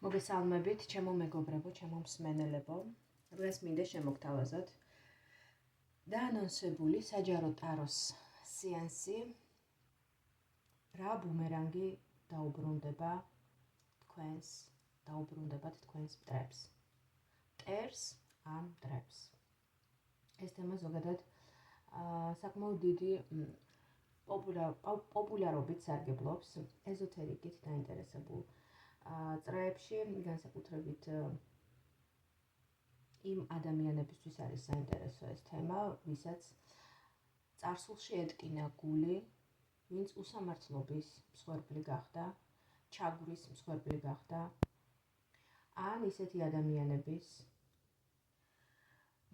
მოგესალმებით, ჩემო მეგობრებო, ჩემო მსმენელებო. დღეს მინდა შემოგთავაზოთ დაანონსებული საჯარო ტაროს სეანსი. რა ბუმერანგი დაუბრუნდებათ თქვენს მტრებს. მტერს ან მტრებს. ეს თემა ზოგადად საკმაოდ დიდი პოპულარობით სარგებლობს ეზოთერიკით დაინტერესებულ წრეებში, განსაკუთრებით იმ ადამიანებისთვის არის საინტერესო ეს თემა, ვისაც წარსულში ეტკინა გული, ვინც უსამართლობის მსხვერპლი გახდა, ჩაგვრის მსხვერპლი გახდა, ან ისეთი ადამიანების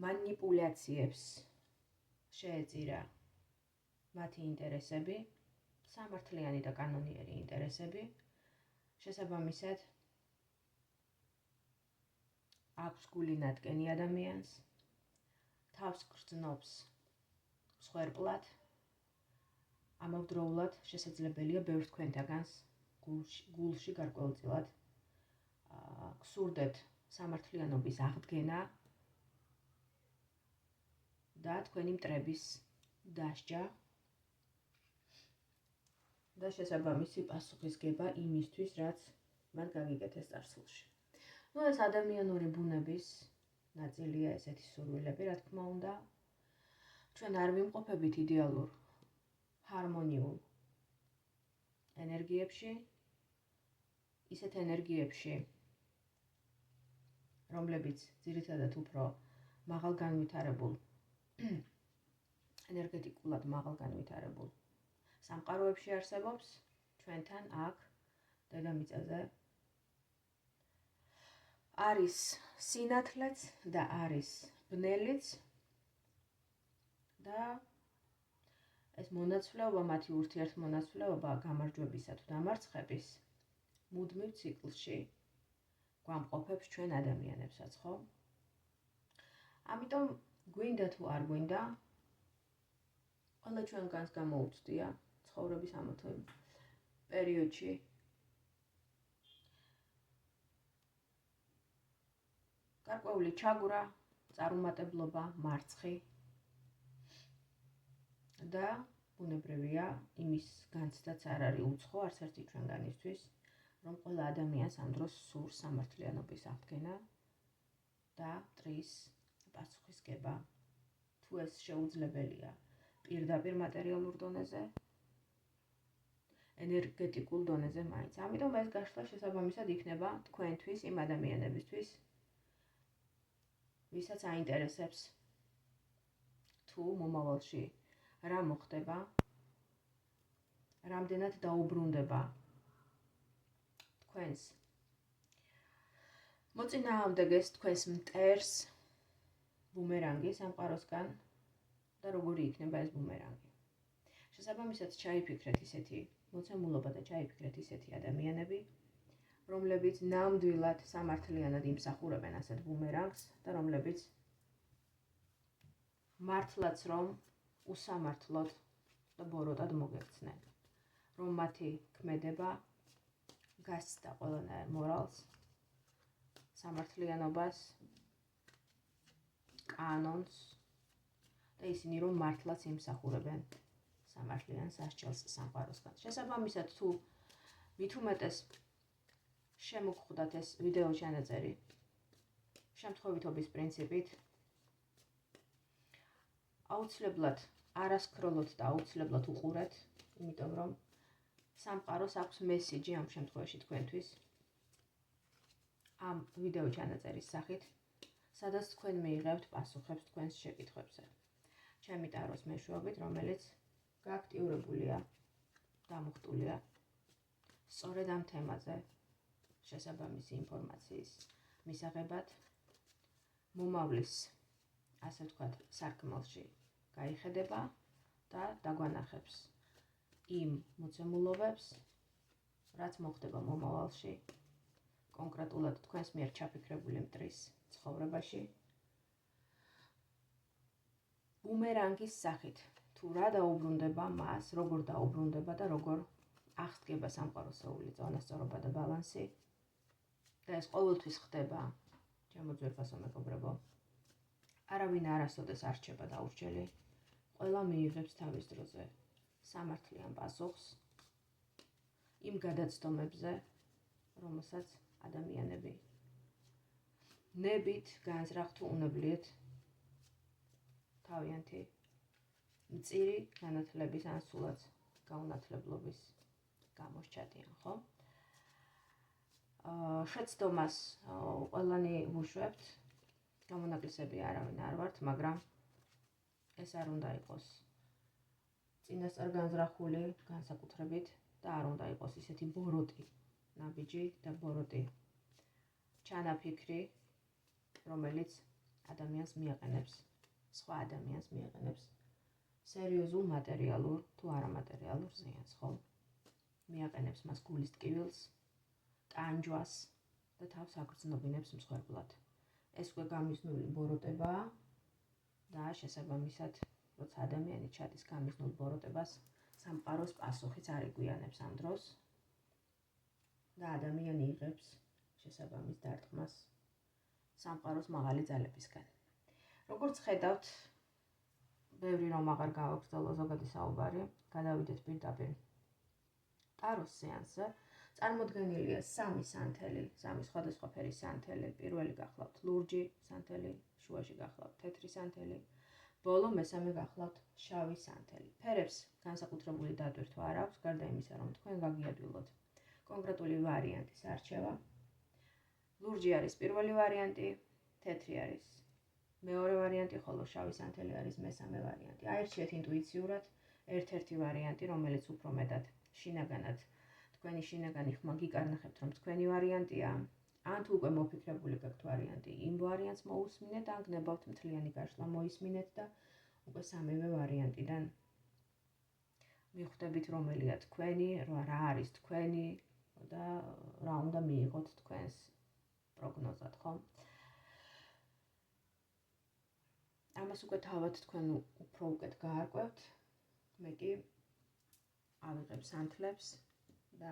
მანიპულაციებს შეეწირა მათი ინტერესები, სამართლიანი და კანონიერი ინტერესები. შესაბამისად, აქვს გული ნატკენი ადამიანს, თავს გრძნობს მსხვერპლად, ამავდროულად შესაძლებელია ბევრ თქვენთაგანს გულში გარკვეულწილად გსურდეთ სამართლიანობის აღდგენა და თქვენი მტრების დასჯა და შესაბამისი პასუხისგება იმისთვის, რაც მან გაგიკეთეს წარსულში. ეს ადამიანური ბუნების ნაწილია ესეთი სურვილები, რა თქმა უნდა. ჩვენ არ ვიმყოფებით იდეალურ ჰარმონიულ ენერგიებში, ისეთ ენერგიებში, რომლებიც ძირითადად უფრო მაღალგანვითარებულ ენერგეტიკულად მაღალგანვითარებულ სამყაროებში არსებობს. ჩვენთან აქ დედამიწაზე არის სინათლეც და არის ბნელიც და ეს მონაცვლეობა, მათი ურთიერთმონაცვლეობა გამარჯვებისა თუ დამარცხების მუდმივ ციკლში გვამყოფებს ჩვენ ადამიანებსაც, ხო? ამიტომ გვინდა თუ არ გვინდა, ყველა ჩვენგანს გამოუცდია ცხოვრების ამ პერიოდში გარკვეული ჩაგვრა, წარუმატებლობა, მარცხი და ბუნებრივია იმის განცდაც არ არის უცხო არც ერთი ჩვენგანისთვის, რომ ყველა ადამიანს ამ დროს სურს სამართლიანობის აღდგენა და მტრის პასუხისგება, თუ ეს შეუძლებელია პირდაპირ მატერიალურ დონეზე, ენერგეტიკულ დონეზე მაინც. ამიტომ ეს გაშლა შესაბამისად იქნება თქვენთვის, იმ ადამიანებისთვის, ვისაც აინტერესებს თუ მომავალში რა მოხდება, რამდენად დაუბრუნდება თქვენს მოწინააღმდეგეს, თქვენს მტერს ბუმერანგი სამყაროსგან და როგორი იქნება ეს ბუმერანგი. შესაბამისად, ჩაიფიქრეთ ისეთი მოცემულობა და ჩაიფიქრეთ ისეთი ადამიანები, რომლებიც ნამდვილად სამართლიანად იმსახურებენ ასეთ ბუმერანგს და რომლებიც მართლაც რომ უსამართლოდ და ბოროტად მოგექცნენ, რომ მათი ქმედება გასცდა ყველანაირ მორალს, სამართლიანობას, კანონს და ისინი რომ მართლაც იმსახურებენ სამართლიან სასჯელს სამყაროსგან. შესაბამისად, თუ მით უმეტეს შემოგხვდათ ეს ვიდეო ჩანაწერი შემთხვევითობის პრინციპით, აუცილებლად არასკროლოთ და აუცილებლად უყურეთ, იმიტომ რომ სამყაროს აქვს მესიჯი ამ შემთხვევაში თქვენთვის ამ ვიდეო ჩანაწერის სახით, სადაც თქვენ მიიღებთ პასუხებს თქვენს შეკითხვებზე. ჩემი ტაროს მეშვეობით, რომელიც გააქტიურებულია, დამუხტულია სწორედ ამ თემაზე შესაბამისი ინფორმაციის მისაღებად, მომავლის, ასე ვთქვათ, სარკმელში გაიხედება და დაგვანახებს იმ მოცემულობებს, რაც მოხდება მომავალში, კონკრეტულად თქვენს მიერ ჩაფიქრებული მტრის ცხოვრებაში, ბუმერანგის სახით, თუ რა დაუბრუნდება მას, როგორ დაუბრუნდება და როგორ აღდგება სამყაროსეული წონასწორობა და ბალანსი და ეს ყოველთვის ხდება, ჩემო ძვირფასო მეგობრებო. არავინ არასოდეს არ რჩება დაურჩელი. ყველა მიიღებს თავის დროზე სამართლიან პასუხს იმ გადაცდომებზე, რომელსაც ადამიანები ნებით, განზრახ თუ უნებლიეთ თავიანთი მწირი განათლების ან სულაც გაუნათლებლობის გამოსჩადიან, ხო? შეცდომას ყველანი ვუშვებთ, გამონაკლისები არავინ არ ვართ, მაგრამ ეს არ უნდა იყოს წინასწარ განზრახული განსაკუთრებით და არ უნდა იყოს ისეთი ბოროტი ნაბიჯი და ბოროტი ჩანაფიქრი, რომელიც ადამიანს მიაყენებს, სხვა ადამიანს მიაყენებს სერიოზულ მატერიალურ თუ არამატერიალურ ზიანს, ხო? მიაყენებს მას გულის ტკივილს, ტანჯვას და თავს აგრძნობინებს მსხვერპლად. ეს უკვე გამიზნული ბოროტებაა და შესაბამისად, როცა ადამიანი ჩადის გამიზნულ ბოროტებას, სამყაროს პასუხიც არ იგვიანებს ამ დროს და ადამიანი იღებს შესაბამის დარტყმას სამყაროს მაღალი ძალებისგან. როგორც ხედავთ, ბევრი რომ აღარ გავაგრძელო ზოგადი საუბარი, გადავიდეთ პირდაპირ ტაროს სეანსზე. წარმოდგენილია სამი სანთელი, სამი სხვადასხვა ფერის სანთელი. პირველი გახლავთ ლურჯი სანთელი, შუაში გახლავთ თეთრი სანთელი, ბოლო მესამე გახლავთ შავი სანთელი. ფერებს განსაკუთრებული დატვირთვა არ აქვს, გარდა იმისა, რომ თქვენ გაგიადვილოთ კონკრეტული ვარიანტის არჩევა. ლურჯი არის პირველი ვარიანტი, თეთრი არის მეორე ვარიანტი, ხოლო შავი სანთელი არის მესამე ვარიანტი. აირჩიეთ ინტუიციურად ერთ-ერთი ვარიანტი, რომელიც უფრო მეტად შინაგანად თქვენი შინაგანი ხმა გიკარნახებთ, რომ თქვენი ვარიანტია, ან თუ უკვე მოფიქრებული გაქვთ ვარიანტი, იმ ვარიანტს მოусმინეთ, ან გნებავთ მთლიანი გაშლა მოისმინეთ და უკვე სამივე ვარიანტიდან მიხვდებით რომელია თქვენი, რა არის თქვენი და რა უნდა მიიღოთ თქვენს პროგნოზად, ხო? ამას უკვე თავად თქვენ უფრო უკეთ გაარკვევთ. მე კი ავიღებ სანთლებს და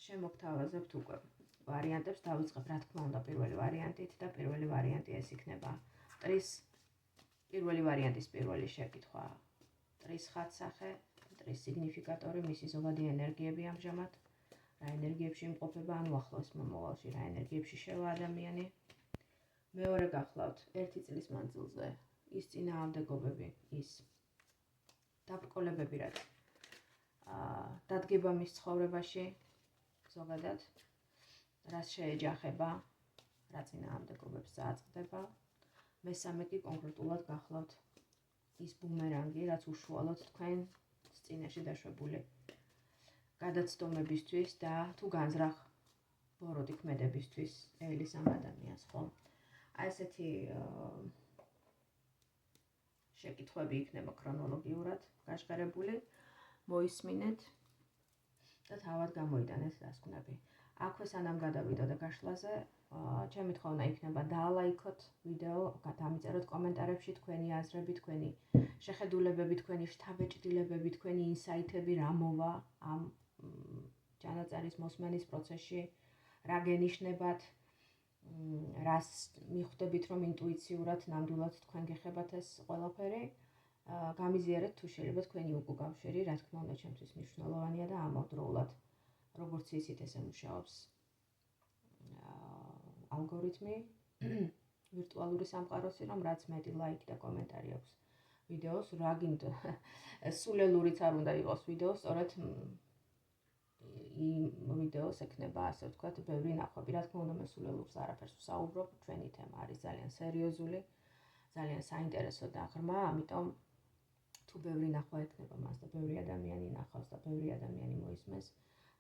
შემოგთავაზებთ უკვე ვარიანტებს. დავიწყებ, რა თქმა უნდა, პირველი ვარიანტით და პირველი ვარიანტი ეს იქნება მტრის პირველი ვარიანტის პირველი შეკითხვა. მტრის ხატსახე, მტრის სიგნიფიკატორი, მისი ზოგადი ენერგიები ამჟამად, რა ენერგიებში იმყოფება, ანუ ახლოს მომავალში რა ენერგიებში შევა ადამიანი. მეორე გახლავთ ერთი წლის მანძილზე ის წინააღმდეგობები, ის დაბრკოლებები, რაც დადგება მის ცხოვრებაში, ზოგადად, რაც შეეჯახება, რა წინააღმდეგობებს წააწყდება. მესამე კი კონკრეტულად გახლავთ ის ბუმერანგი, რაც უშუალოდ თქვენ წინაშე დაშვებული გადაცდომებისთვის და თუ განზრახ ბოროტი ქმედებისთვის ელის ამ ადამიანს, ხო? აი ესეთი შეკითხვები იქნება ქრონოლოგიურად გაშკარებული, მოისმინეთ და თავად გამოიტანეთ დასკვნები. აქვე სანამ გადავიდოდე გაშლაზე, ჩემი თხოვნა იქნება დაალაიქოთ ვიდეო, დამიწეროთ კომენტარებში თქვენი აზრები, თქვენი შეხედულებები, თქვენი შთაბეჭდილებები, თქვენი ინსაიტები, რა მოვა ამ ჩანაწერის მოსმენის პროცესში, რა გენიშნებათ, რას მიხვდებით, რომ ინტუიციურად ნამდვილად თქვენ გეხებათ ეს ყველაფერი. გამიზიარეთ თუ შეიძლება თქვენი უკავშირი, რა თქმა უნდა, ჩემთვის მნიშვნელოვანია და ამავდროულად როგორც ისიც ესე მუშაობს ალგორითმი ვირტუალური სამყაროსი, რომ რაც მეტი ლაიქი და კომენტარი აქვს ვიდეოს, რა გინდ სულელურიც არ უნდა იყოს ვიდეო, სწორედ იმ ვიდეოს ექნება, ასე ვთქვათ, ბევრი ნახვები. რა თქმა უნდა, მე სულელურს არაფერს ვსაუბრობ, ჩვენი თემა არის ძალიან სერიოზული, ძალიან საინტერესო და ღრმა, ამიტომ თუ ბევრი ნახვა ექნება მას და ბევრი ადამიანი ნახავს და ბევრი ადამიანი მოისმენს,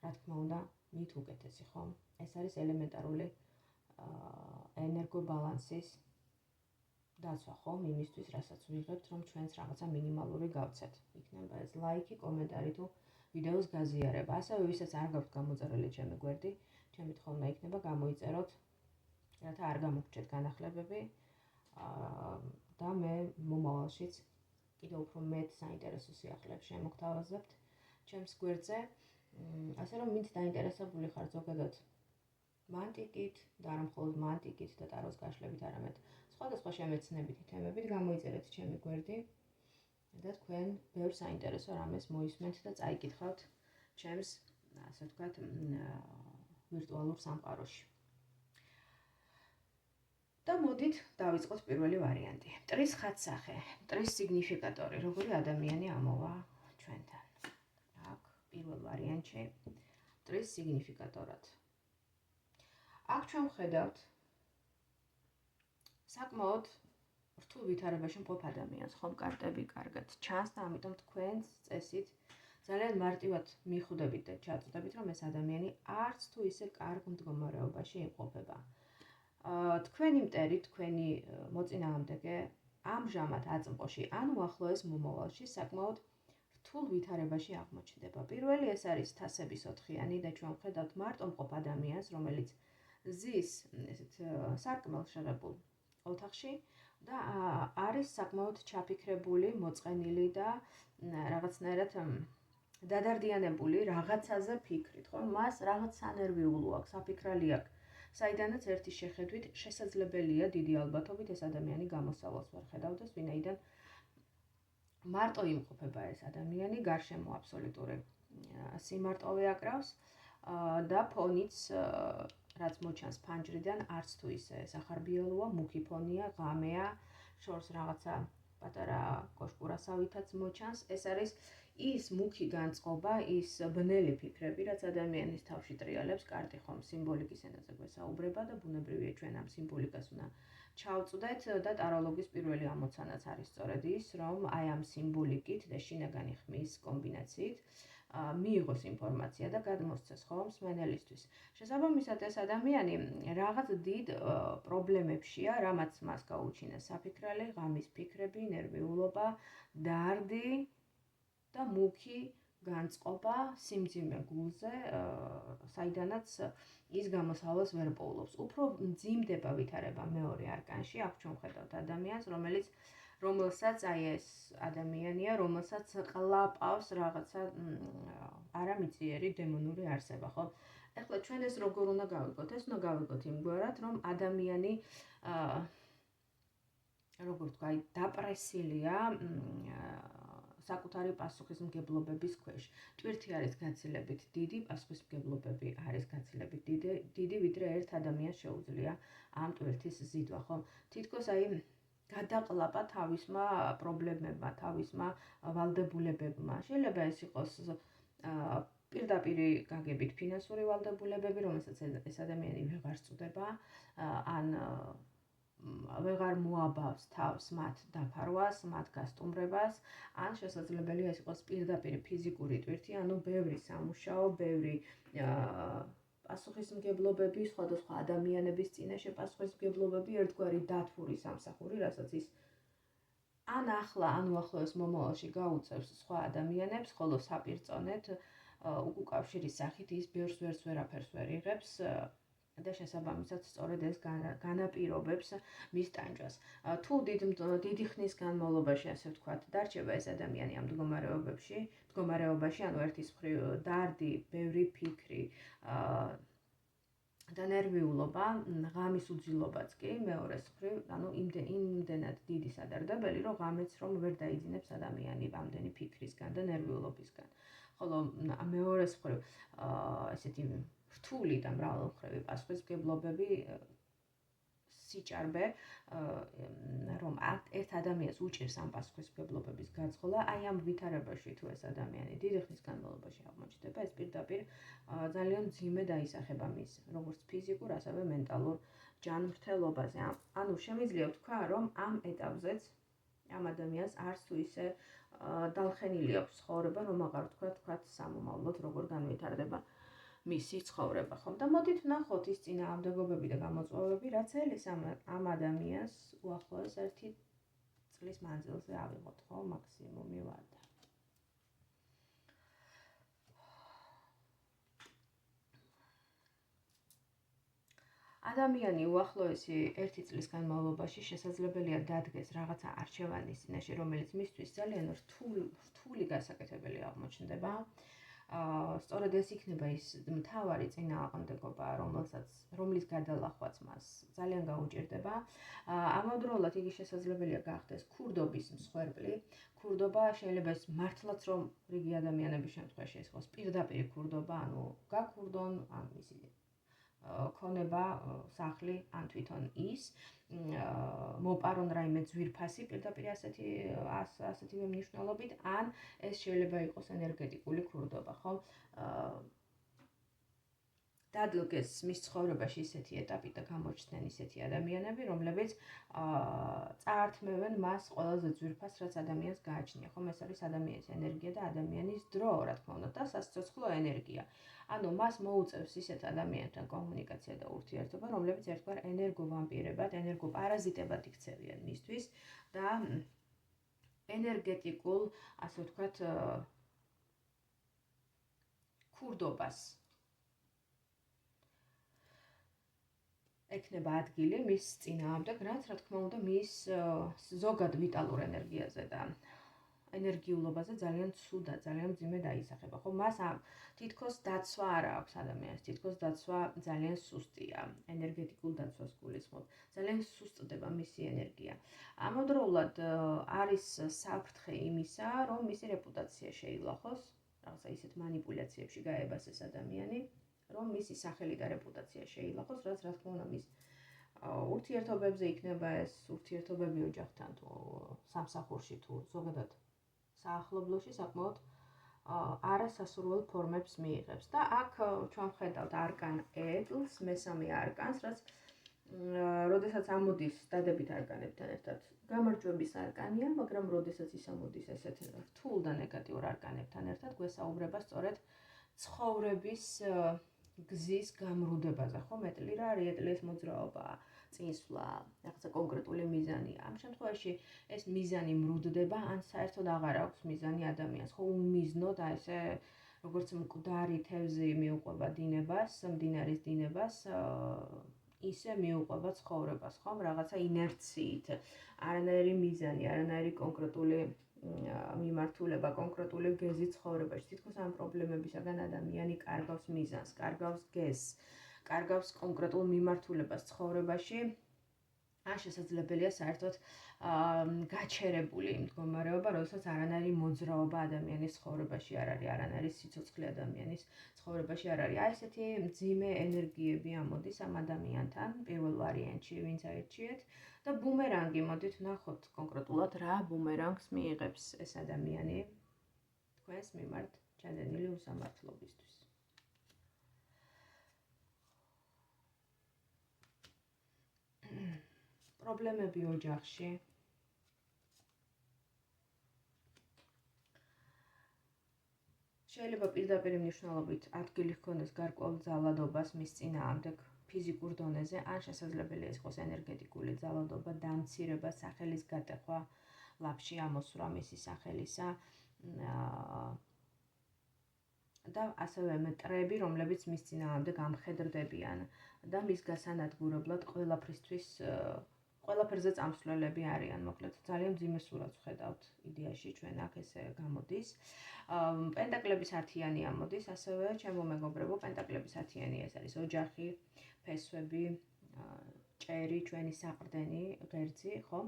რა თქმა უნდა, მით უკეთესი, ხო? ეს არის ელემენტარული ენერგობალანსის დაცვა, ხო? იმისთვის, რასაც ვიღებთ, რომ ჩვენს რაღაცა მინიმალური გავცეთ. იქნება ეს ლაიქი, კომენტარი თუ ვიდეოს გაზიარება. ასევე ვისაც არ გაქვთ გამოწერილი ჩემი გვერდი, ჩემი თხოვნა იქნება გამოიწეროთ, რათა არ გამოგრჩეთ განახლებები და მე მომავალშიც კიდევ უფრო მეტ საინტერესო სიახლეებს შემოგთავაზებთ ჩემს გვერდზე. ასე რომ ვინც დაინტერესებული ხართ ზოგადად მანტიკით და არა მხოლოდ მანტიკით და ტაროს გაშლებით, არამედ სხვადასხვა შემეცნებითი თემებით გამოიწერეთ ჩემი გვერდი და თქვენ ბევრ საინტერესო რამეს მოისმენთ და წაიკითხავთ ჩემს, ასე ვთქვათ, ვირტუალურ სამყაროში. და მოდით დავიწყოთ პირველი ვარიანტი. მტრის ხატსახე, მტრის სიგნიფიკატორი, როგორი ადამიანი ამოვა ჩვენთან. აქ პირველ ვარიანტში მტრის სიგნიფიკატორად. აქ ჩვენ ვხედავთ საკმაოდ რთულ ვითარებაში მყოფ ადამიანს, ხომ კარტები კარგად ჩანს და ამიტომ თქვენს წესით ძალიან მარტივად მიხვდებით და ჩაწვდებით, რომ ეს ადამიანი არც თუ ისე კარგ მდგომარეობაში იმყოფება. თქვენი მტერი, თქვენი მოწინააღმდეგე ამჟამად აწმყოში ან უახლოეს მომავალში საკმაოდ რთულ ვითარებაში აღმოჩნდება. პირველი ეს არის თასების ოთხიანი და ჩვენ ვხედავთ მარტო მყოფ ადამიანს, რომელიც ზის ესეთ სარკმელს შეღებულ ოთახში და არის საკმაოდ ჩაფიქრებული, მოწყენილი და რაღაცნაირად დადარდიანებული რაღაცაზე ფიქრით, ხო? მას რაღაც სანერვიულო აქვს, საფიქრალი აქვს, საიდანაც ერთის შეხედვით შესაძლებელია დიდი ალბათობით ეს ადამიანი გამოსავალს ვერ ხედავდეს, ვინაიდან მარტო იმყოფება ეს ადამიანი, გარშემო აბსოლუტური სიმარტოვე აკრავს და ფონიც რაც მოჩანს ფანჯრიდან არც თუ ისე სახარბიელოა, მუქი ფონია, ღამეა, შორს რაღაცა პატარა კოშკურასავითაც მოჩანს. ეს არის ის მუქი განწყობა, ის ბნელი ფიქრები, რაც ადამიანის თავში ტრიალებს. კარტი ხომ სიმბოლიკის ენაზე გვესაუბრება და ბუნებრივია ჩვენ ამ სიმბოლიკას უნდა ჩავწვდეთ და ტაროლოგის პირველი ამოცანაც არის სწორედ ის, რომ აი ამ სიმბოლიკით და შინაგანი ხმის კომბინაციით მიიღოს ინფორმაცია და გადმოსცეს ხომ მსმენელისთვის. შესაბამისად ეს ადამიანი რაღაც დიდ პრობლემებშია, რამაც მას გაუჩინა საფიქრალი, ღამის ფიქრები, ნერვიულობა, დარდი და მუქი განწყობა სიმძიმე გულზე, საიდანაც ის გამოსავალს ვერ პოულობს. უფრო მძიმდება ვითარება მეორე არკანში, აქ ჩვენ ვხედავთ ადამიანს, რომელსაც აი ეს ადამიანია, რომელსაც ყლაპავს რაღაცა არამიწიერი დემონური არსება, ხო? ეხლა ჩვენ ეს როგორ უნდა გავიგოთ? ეს უნდა გავიგოთ იმგვარად, რომ ადამიანი როგორ თქვა, აი დაპრესილია საკუთარი პასუხისმგებლობების ქვეშ. ტვირთი არის გაცილებით დიდი, პასუხისმგებლობები არის გაცილებით დიდი, ვიდრე ერთ ადამიანს შეუძლია ამ ტვირთის ზიდვა, ხო? თითქოს აი გადაყლაპა თავისმა პრობლემებმა, თავისმა ვალდებულებებმა. შეიძლება ეს იყოს პირდაპირ გაგებით ფინანსური ვალდებულებები, რომელსაც ეს ადამიანი ვეღარ სწდება, ან ვეღარ მოაბავს თავს მათ დაფარვას, მათ გასტუმრებას, ან შესაძლებელია ეს იყოს პირდაპირ ფიზიკური ტვირთი, ანუ ბევრი სამუშაო, ბევრი პასუხისმგებლობები, სხვადასხვა ადამიანების წინაშე პასუხისმგებლობები, ერთგვარი დათვური სამსახური, რასაც ის ან ახლა, ან უახლოეს მომავალში გაუწევს სხვა ადამიანებს, ხოლო საპირწონედ უკავშირის სახით ის ბევრს ვერაფერს ვერ იღებს და შესაბამისად სწორედ ეს განაპირობებს მის ტანჯვას. თუ დიდი ხნის განმავლობაში, ასე ვთქვათ, დარჩება ეს ადამიანი ამ მდგომარეობაში, ანუ ერთის მხრივ დარდი, ბევრი ფიქრი და ნერვიულობა, ღამის უძილობაც კი, მეორეს მხრივ, ანუ იმდენად დიდი სადარდებელი, რომ ღამეც რომ ვერ დაიძინებს ადამიანი ამდენი ფიქრისგან და ნერვიულობისგან. ხოლო მეორეს მხრივ ესეთი რთული და მრავალმხრივი პასუხისმგებლობები, სიჭარბე, რომ ერთ ადამიანს უჭირს ამ პასუხისმგებლობების გაძღოლა, აი ამ ვითარებაში თუ ეს ადამიანი დიდი ხნის განმავლობაში აღმოჩნდება, ეს პირდაპირ ძალიან მძიმე დაისახება მის როგორც ფიზიკურ, ასევე მენტალურ ჯანმრთელობაზე. ანუ შემიძლია ვთქვა, რომ ამ ეტაპზეც ამ ადამიანს არც თუ ისე დალხენილი აქვს ცხოვრება, რომ აღარ ვთქვათ სამომავლოდ როგორ განვითარდება მისი ცხოვრება, ხომ? და მოდით ვნახოთ ის წინააღმდეგობები და გამოწვევები, რაც ელის ამ ადამიანს უახლოეს 1 წლის მანძილზე ავიღოთ, ხო? მაქსიმუმი ვარდა. ადამიანი უახლოესი 1 წლის განმავლობაში შესაძლებელია დადგეს რაღაცა არჩევანის წინაშე, რომელიც მისთვის ძალიან რთული გასაკეთებელი აღმოჩნდება. სწორედ ეს იქნება ის მთავარი წინააღმდეგობა, რომლის გადალახვაც მას ძალიან გაუჭირდება. ამავდროულად იგი შესაძლებელია გახდეს ქურდობის მსხვერპლი. ქურდობა შეიძლება ეს მართლაც რომ რიგი ადამიანების შემთხვევაში ეს იყოს პირდაპირ ქურდობა, ანუ გაქურდონ, ან მისი ქონება, სახლი, ან თვითონ ის მოპარონ რაიმე ძვირფასი პირდაპირ ასეთივე მნიშვნელობით, ან ეს შეიძლება იყოს ენერგეტიკული ქურდობა, ხო? დადგეს მის ცხოვრებაში ისეთი ეტაპი და გამოჩნდნენ ისეთი ადამიანები, რომლებიც წაართმევენ მას ყველაზე ძვირფას, რაც ადამიანს გააჩნია. ხომ ეს არის ადამიანის ენერგია და ადამიანის დრო, რა თქმა უნდა, და სასიცოცხლო ენერგია. ანუ მას მოუწევს ისეთ ადამიანთან კომუნიკაცია და ურთიერთობა, რომლებიც ერთგვარ ენერგოვამპირებად, ენერგოპარაზიტებად იქცევიან მისთვის და ენერგეტიკულ, ასე ვთქვათ, ქურდობას ექნება ადგილი მის წინააღმდეგ, რაც რა თქმა უნდა მის ზოგად ვიტალურ ენერგიაზე და ენერგიულობაზე ძალიან ცუდა, ძალიან მძიმე დაისახება. ხო, მას თითქოს დაცვა არ აქვს ადამიანს, თითქოს დაცვა ძალიან სუსტია, ენერგეტიკულ დაცვას გულისხმობ. ძალიან სუსტდება მისი ენერგია. ამავდროულად არის საფრთხე იმისა, რომ მისი რეპუტაცია შეილახოს, რაღაცა ისეთ манипуляციებში გაებას ეს ადამიანი. რომ მისი სახელი და რეპუტაცია შეილახოს, რაც რა თქმა უნდა მის ურთიერთობებზე იქნება ეს ურთიერთობები ოჯახთან თუ სამსახურში თუ ზოგადად საახლობლოში საკმაოდ არასასურველ ფორმებს მიიღებს და აქ ჩვენ ვხედავთ არკან ეტლს, მესამე არკანს, რაც როდესაც ამოდის დადებით არკანებთან ერთად გამარჯვების არკანია, მაგრამ როდესაც ის ამოდის ესეთ რთულ და ნეგატიურ არკანებთან ერთად გვესაუბრება სწორედ ცხოვრების გზის გამრუდებაზე, ხო, მეტლი რა არის ეტლის მოძრაობა, წინსვლა, რაღაცა კონკრეტული მიზანი. ამ შემთხვევაში ეს მიზანი მრუდდება, ან საერთოდ აღარ აქვს მიზანი ადამიანს, ხო, უმიზნოდ აი ესე როგორც მკვდარი თევზი მიუყვება დინებას, მდინარის დინებას, ისე მიუყვება ცხოვრებას, ხო, რაღაცა ინერციით, არანაირი მიზანი, არანაირი კონკრეტული მიმართულება, კონკრეტული გეზი ცხოვრებაში. თითქოს ამ პრობლემებისაგან ადამიანი კარგავს მიზანს, კარგავს გეზს, კარგავს კონკრეტულ მიმართულებას ცხოვრებაში. ან შესაძლებელია საერთოდ გაჩერებული მდგომარეობა, როდესაც არანაირი მოძრაობა ადამიანის ცხოვრებაში არ არის, არანაირი სიცოცხლე ადამიანის ცხოვრებაში არ არის. აი ესეთი მძიმე ენერგიები ამოდის ამ ადამიანთან, პირველ ვარიანტში, ვინც აირჩიეთ. და ბუმერანგი, მოდით ვნახოთ კონკრეტულად რა ბუმერანგს მიიღებს ეს ადამიანი თქვენს მიმართ ჩადენილი უსამართლობისთვის. პრობლემები ოჯახში. შეიძლება პირდაპირ მნიშვნელობით ადგილი ჰქონდეს გარკვეულ ძალადობას მის წინააღმდეგ ფიზიკურ დონეზე, ან შესაძლებელია იყოს ენერგეტიკული ძალადობა, დამცირება, სახელის გატეხვა, ლაფში ამოსვრა მისი სახელისა და ასევე მეტრები, რომლებიც მის წინააღმდეგ ამხედრდებიან და მის გასანადგურებლად ყველაფერზე წამსვლელები არიან. მოკლედ, ძალიან მძიმე სურათს ვხედავთ იდეაში ჩვენ აქ ესე გამოდის. პენტაკლების 10-იანი ამოდის, ასევე ჩემო მეგობრებო, პენტაკლების 10-იანი ეს არის ოჯახი, ფესვები, ჭერი, ჩვენი საყრდენი, ღერძი, ხო?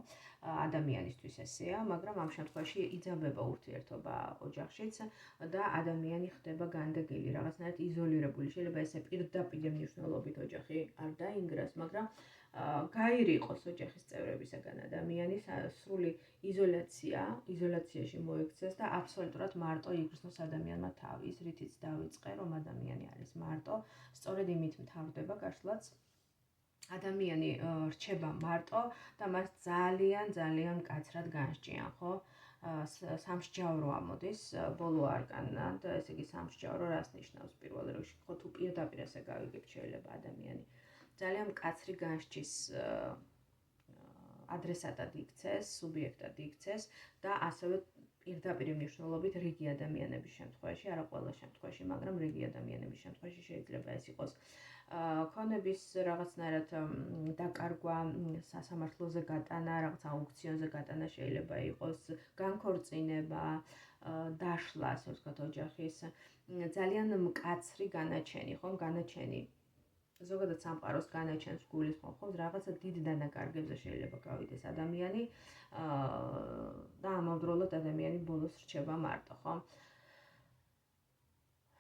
ადამიანისთვის ესეა, მაგრამ ამ შემთხვევაში იძაბება ურთიერთობა ოჯახშიც და ადამიანი ხდება განდეგილი, რაღაცნაირად იზოლირებული. შეიძლება ესე პირდაპირ მნიშვნელობით ოჯახი არ დაინგრას, მაგრამ გაირიყოს ოჯახის წევრებისაგან ადამიანის სრული იზოლაციაში მოექცეს და აბსოლუტურად მარტო იგრძნოს ადამიანმა თავი, ის რითიც დავიწყე, რომ ადამიანი არის მარტო, სწორედ იმით მთავრდება გაშლაც ადამიანი რჩება მარტო და მას ძალიან მკაცრად განსჭიან, ხო? სამსჯავრო ამოდის ბოლო არკანად, ესე იგი სამსჯავრო რას ნიშნავს პირველ რიგში, ხო თუ პირდაპირ ესე გავიგებთ, შეიძლება ადამიანი ძალიან მკაცრი განსჭის ადრესატად იქცეს, სუბიექტად იქცეს და ასევე პირდაპირ მნიშვნელობით რიგი ადამიანების შემთხვევაში, არა ყველა შემთხვევაში, მაგრამ რიგი ადამიანების შემთხვევაში შეიძლება ეს იყოს ქონების რაღაცნაირად დაკარგვა, სასამართლოზე გატანა, რაღაც აუქციონზე გატანა შეიძლება იყოს, განქორწინება, დაშლა, ასე ვთქვათ, ოჯახის ძალიან მკაცრი განაჩენი, ხომ, განაჩენი. ზოგადად სამყაროს განაჩენს გულისხმობ, ხომ, რაღაცა დიდ დანაკარგებზე შეიძლება გავიდეს ადამიანი და ამავდროულად ადამიანი ბოლოს რჩება მარტო, ხომ?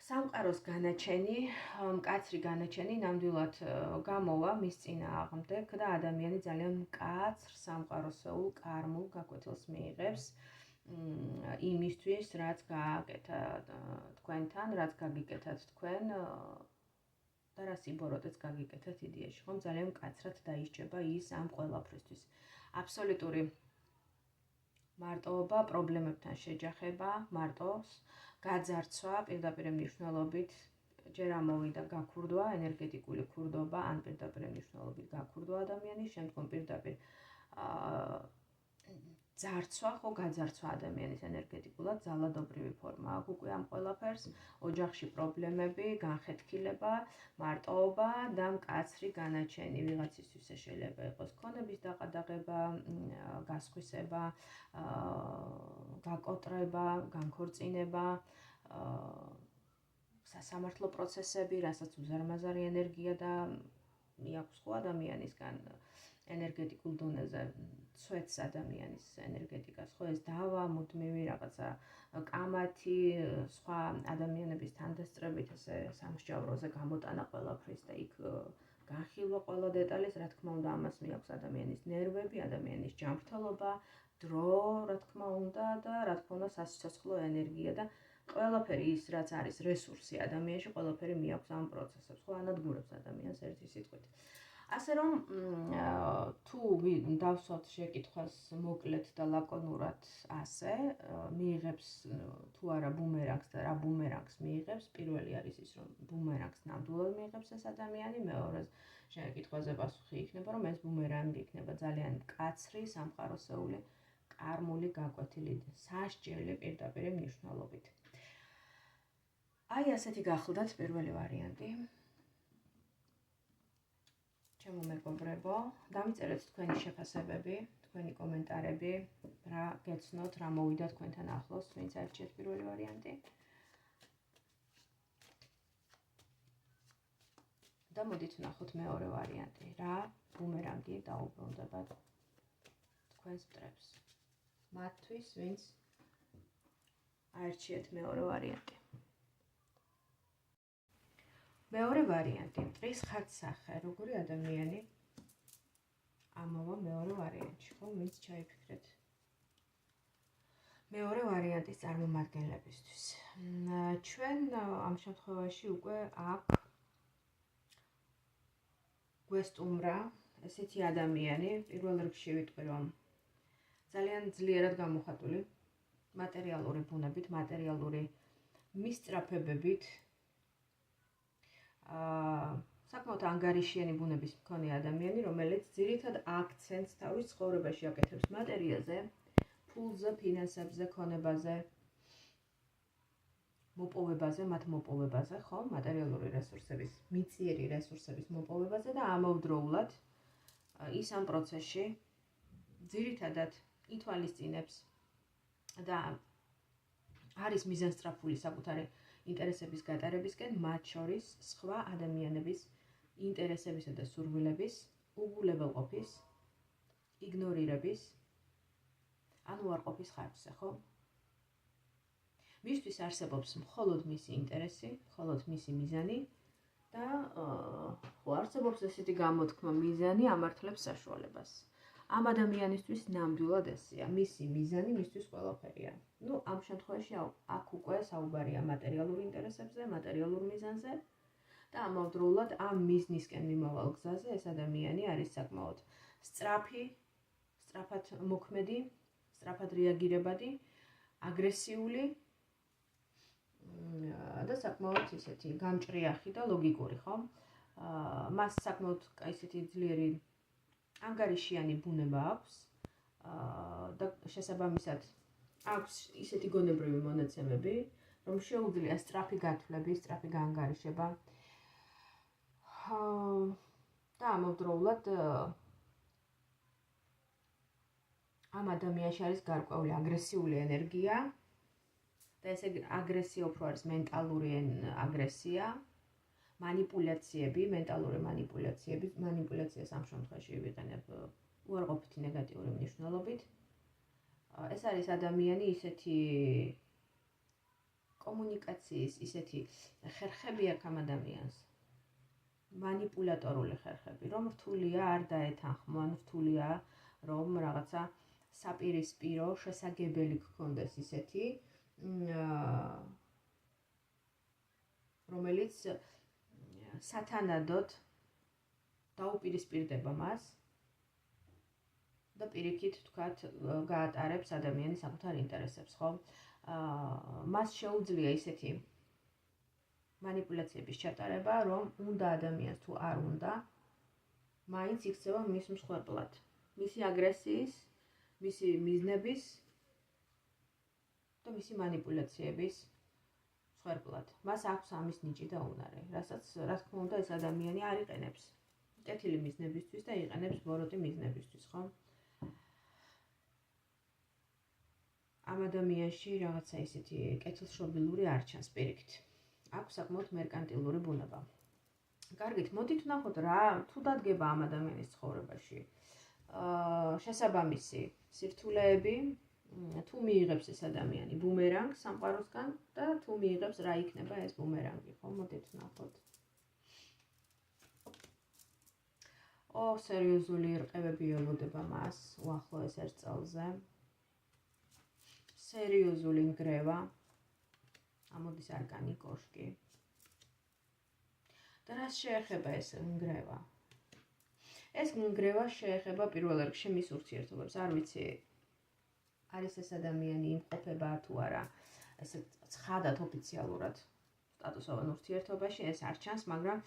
სამყაროს განაჩენი, მკაცრი განაჩენი ნამდვილად გამოვა მის წინააღმდეგ და ადამიანი ძალიან მკაცრ სამყაროსეულ კარმულ გაკვეთილს მიიღებს იმისთვის, რაც გააკეთა თქვენთან, რაც გაგიკეთათ თქვენ და რა სიბოროტეც გაგიკეთათ იდეაში, ხომ, ძალიან მკაცრად დაისჯება ის ამ ყველაფრისთვის. აბსოლუტური მარტოობა, პრობლემებთან შეჯახება, მარტოს გაძარცვა პირდაპირ მნიშვნელობით ჯერ ამოვიდა გაქურდვა, ენერგეტიკული ქურდობა, ან პირდაპირ მნიშვნელობით გაქურდვა ადამიანის, შემდგომ პირდაპირ ძარცვა, ხო, გაძარცვა ადამიანის ენერგეტიკულად, ძალადობრივი ფორმა აქვს უკვე ამ ყველაფერს, ოჯახში პრობლემები, განხეთქილება, მარტოობა და მკაცრი განაჩენი. ვიღაცისთვის შეიძლება იყოს ქონების დაყადაღება, გასხვისება, გაკოტრება, განქორწინება, სასამართლო პროცესები, რასაც უზარმაზარი ენერგია და მიაქვს ხო ადამიანისგან ენერგეტიკულ დონეზე ცვეთს ადამიანის ენერგეტიკას, ხო, ეს დავა, მუდმივი რაღაცა კამათი, სხვა ადამიანების თანდასწრებით ესე სამსჯავროზე გამოტანა ყველაფრის და იქ განხილვა ყველა დეტალის, რა თქმა უნდა, ამას მიაქვს ადამიანის ნერვები, ადამიანის ჯანმრთელობა, დრო, რა თქმა უნდა და რა თქმა უნდა სასიცოცხლო ენერგია და ყველაფერი ის, რაც არის რესურსი ადამიანში, ყველაფერი მიაქვს ამ პროცესებს, ხო, ანადგურებს ადამიანს ერთი სიტყვით. ასე რომ თუ დავსვათ შეკითხვას მოკლედ და ლაკონურად ასე, მიიღებს თუ არა ბუმერანგს და რა ბუმერანგს მიიღებს, პირველი არის ის, რომ ბუმერანგს ნამდვილად მიიღებს ეს ადამიანი, მეორე შეკითხვაზე პასუხი იქნება, რომ ეს ბუმერანგი იქნება ძალიან მკაცრი, სამყაროსეული, კარმული გაკვეთილი, სასჯელი პირდაპირ მნიშვნელობით. აი ასეთი გახლდათ პირველი ვარიანტი. ჩემო მეგობრებო, დამიწერეთ თქვენი შეფასებები, თქვენი კომენტარები, რა გეცნოთ, რა მოვიდა თქვენთან ახლოს, ვინც აირჩიეთ პირველი ვარიანტი. და მოდით ვნახოთ მეორე ვარიანტი, რა ბუმერანგი დაუბრუნდება თქვენს მტრებს. მათთვის, ვინც აირჩიეთ მეორე ვარიანტი. მეორე ვარიანტი, მტრის ხარჯსახე, როგორი ადამიანი ამოვა მეორე ვარიანტში, ხო, ვინც ჩაიფიქრეთ. მეორე ვარიანტის წარმომადგენლებისთვის. ჩვენ ამ შემთხვევაში უკვე აქ გვესტუმრა ესეთი ადამიანი, პირველ რიგში ვიტყვი, რომ ძალიან ძლიერად გამოხატული მატერიალური ბუნებით, მატერიალური მისწრაფებებით, საკმაოდ ანგარიშიანი ბუნების მქონე ადამიანი, რომელიც ძირითად აქცენტს თავის ცხოვრებაში აკეთებს მატერიაზე, ფულზე, ფინანსებზე, ქონებაზე, მოპოვებაზე, მათ მოპოვებაზე, ხო, მატერიალური რესურსების, მიწიერი რესურსების მოპოვებაზე და ამავდროულად ის ამ პროცესში ძირითადად ითვალისწინებს და არის მიზანსწრაფული საკუთარი ინტერესების გატარებისკენ, მათ შორის სხვა ადამიანების ინტერესებისა და სურვილების უგულებელყოფის, იგნორირების, ანუ უარყოფის ხარჯზე, ხო? მისთვის არსებობს მხოლოდ მისი ინტერესი, მხოლოდ მისი მიზანი და ხო არსებობს ესეთი გამოთქმა, მიზანი ამართლებს საშუალებას. ამ ადამიანისთვის ნამდვილად ესეა, მისი მიზანი მისთვის ყველაფერია. ნუ ამ შემთხვევაში აქ უკვე საუბარია მატერიალურ ინტერესებზე, მატერიალურ მიზანზე და ამავდროულად ამ მიზნისკენ მიმავალ გზაზე ეს ადამიანი არის საკმაოდ სწრაფად მოქმედი, სწრაფად რეაგირებადი, აგრესიული და საკმაოდ ისეთი გამჭრიახი და ლოგიკური, ხო? მას საკმაოდ ისეთი ძლიერი ანგარიშიანი ბუნება აქვს და შესაბამისად აქვს ისეთი გონებრივი მონაცემები, რომ შეუძლია სწრაფი გათვლები, სწრაფი გაანგარიშება და ამავდროულად ამ ადამიანში არის გარკვეული აგრესიული ენერგია, და ესე აგრესია უფრო არის მენტალური აგრესია, მანიპულაციები, მენტალური მანიპულაციას ამ შემთხვევაში ვიყენებ უარყოფითი ნეგატიური მნიშვნელობით. ეს არის ადამიანი ისეთი კომუნიკაციის, ისეთი ხერხები აქვს ამ ადამიანს. მანიპულატორული ხერხები, რომ რთულია არ დაეთანხმო, ან რთულია რომ რაღაცა საპირისპირო შესაგებელი გქონდეს ისეთი, რომელიც სათანადოდ დაუპირისპირდება მას და პირიქით თქვათ გაატარებს ადამიანის საკუთარ ინტერესებს, ხო? მას შეუძლია ისეთი მანიპულაციების ჩატარება, რომ უნდა ადამიანს თუ არ უნდა, მაინც იქცევა მის მსხვერპლად. მისი აგრესიის, მისი მიზნების და მისი მანიპულაციების მსხვერპლად. მას აქვს ამის ნიჭი და უნარი, რასაც რა თქმა უნდა ეს ადამიანი არ იყენებს კეთილი მიზნებისთვის და იყენებს ბოროტი მიზნებისთვის, ხო? ამ ადამიანში რაღაცა ისეთი კეთილშობილური არ ჩანს პირიქით. აქვს საკმაოდ მერკანტილური ბუნება. კარგით, მოდით ვნახოთ რა თუ დადგება ამ ადამიანის ცხოვრებაში. შესაბამისი სირთულეები, თუ მიიღებს ეს ადამიანი ბუმერანგს სამყაროსგან და თუ მიიღებს რა იქნება ეს ბუმერანგი, ხო? მოდით ვნახოთ. სერიოზული რყევები ელოდება მას უახლოეს 1 წელზე. სერიოზული ნგრევა. ამოდის არკანი კოშკი. და რას შეეხება ეს ნგრევა? ეს ნგრევა შეეხება პირველ რიგში მის ურთიერთობებს. არ ვიცი, არის ეს ადამიანი იმყოფება თუ არა, ესე ცხადად ოფიციალურად სტატუსოვან ურთიერთობაში, ეს არ ჩანს, მაგრამ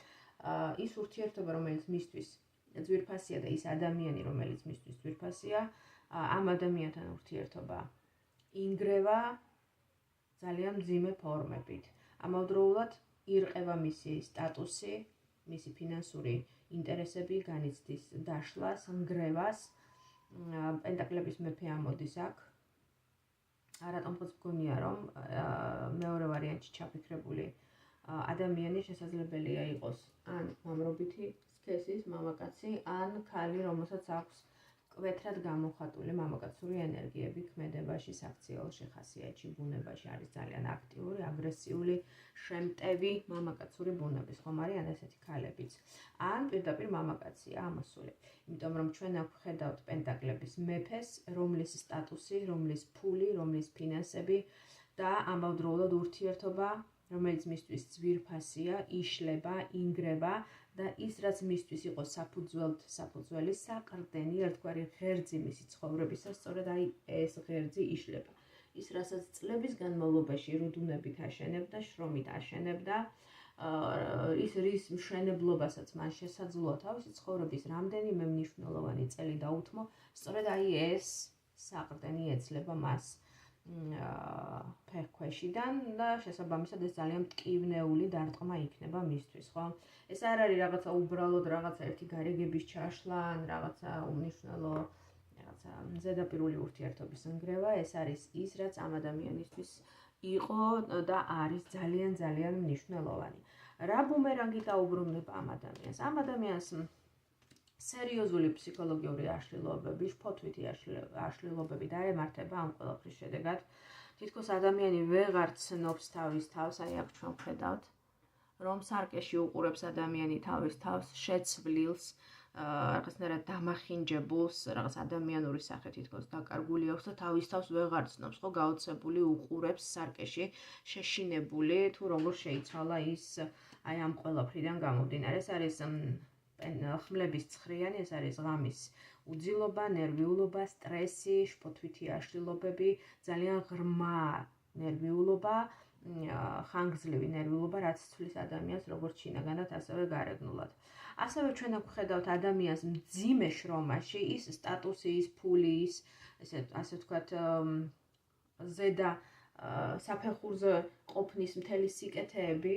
ის ურთიერთობა, რომელიც მისთვის ძვირფასია და ის ადამიანი, რომელიც მისთვის ძვირფასია, ამ ადამიანთან ურთიერთობა ინგრევა ძალიან მძიმე ფორმებით. ამავდროულად ირყევა მისი სტატუსი, მისი ფინანსური ინტერესები განიცდის დაშლას, ნგრევას. პენტაკლების მეფე ამოდის აქ. რატომღაც მგონია, რომ მეორე ვარიანტში ჩაფიქრებული ადამიანი შესაძლებელია იყოს ან მამრობითი სქესის მამაკაცი, ან ქალი, რომელსაც აქვს კვეთრად გამოხატული მამაკაცური ენერგიები ქმედებაში, საქციელში, ხასიათში, ბუნებაში არის ძალიან აქტიური, აგრესიული, შემტევი მამაკაცური ბუნების, ხომ არიან ესეთი ქალებიც. ან პირდაპირ მამაკაცია ამასული. იმიტომ რომ ჩვენ აქ ვხედავთ პენტაკლების მეფეს, რომლის სტატუსი, რომლის ფული, რომლის ფინანსები და ამავდროულად ურთიერთობა, რომელიც მისთვის ძვირფასია, იშლება, ინგრევა და ის, რაც მისთვის იყო საფუძველი, საყრდენი, ერთგვარი ღერძი მისი ცხოვრებისა, სწორედ აი ეს ღერძი იშლება. ის, რასაც წლების განმავლობაში რუდუნებით აშენებდა, შრომით აშენებდა, ის რის მშენებლობასაც მან შესაძლოა თავისი ცხოვრების რამდენიმე მნიშვნელოვანი წელი დაუთმო, სწორედ აი ეს საყრდენი ეცლება მას ფეხქვეშიდან და შესაბამისად ეს ძალიან მტკივნეული დარტყმა იქნება მისთვის, ხო? ეს არ არის რაღაცა უბრალოდ რაღაცა ერთი გარიგების ჩაშლა ან რაღაცა უმნიშვნელო რაღაცა ზედაპირული ურთიერთობის ნგრევა, ეს არის ის, რაც ამ ადამიანისთვის იყო და არის ძალიან ძალიან მნიშვნელოვანი. რა ბუმერანგი დაუბრუნდება ამ ადამიანს? ამ ადამიანს სერიოზული ფსიქოლოგიური აშლილობები, შფოთვითი აშლილობები დაემართება ამ ყველაფრის შედეგად. თითქოს ადამიანი ვეღარ ცნობს თავის თავს, აი აქ ჩვენ ვხედავთ, რომ სარკეში უყურებს ადამიანი თავის თავს, შეცვლილს, რაღაცნაირად დამახინჯებულს, რაღაც ადამიანური სახე თითქოს დაკარგული აქვს და თავის თავს ვეღარ ცნობს, ხო, გაოცებული უყურებს სარკეში, შეშინებული, თუ როგორ შეიცვალა ის აი ამ ყველაფრიდან გამომდინარე. ეს არის ხმლების ცხრიანი, ეს არის ღამის უძილობა, ნერვიულობა, სტრესი, შფოთვითი აშლილობები, ძალიან ღრმა ნერვიულობა, ხანგრძლივი ნერვიულობა, რაც ცვლის ადამიანს როგორც შინაგანად, ასევე გარეგნულად. ასევე ჩვენ აქ ვხედავთ ადამიანს მძიმე შრომაში, ის სტატუსი, ის ფული, ის ასე ვთქვათ, ზედა საფეხურზე ყოფნის მთელი სიკეთეები,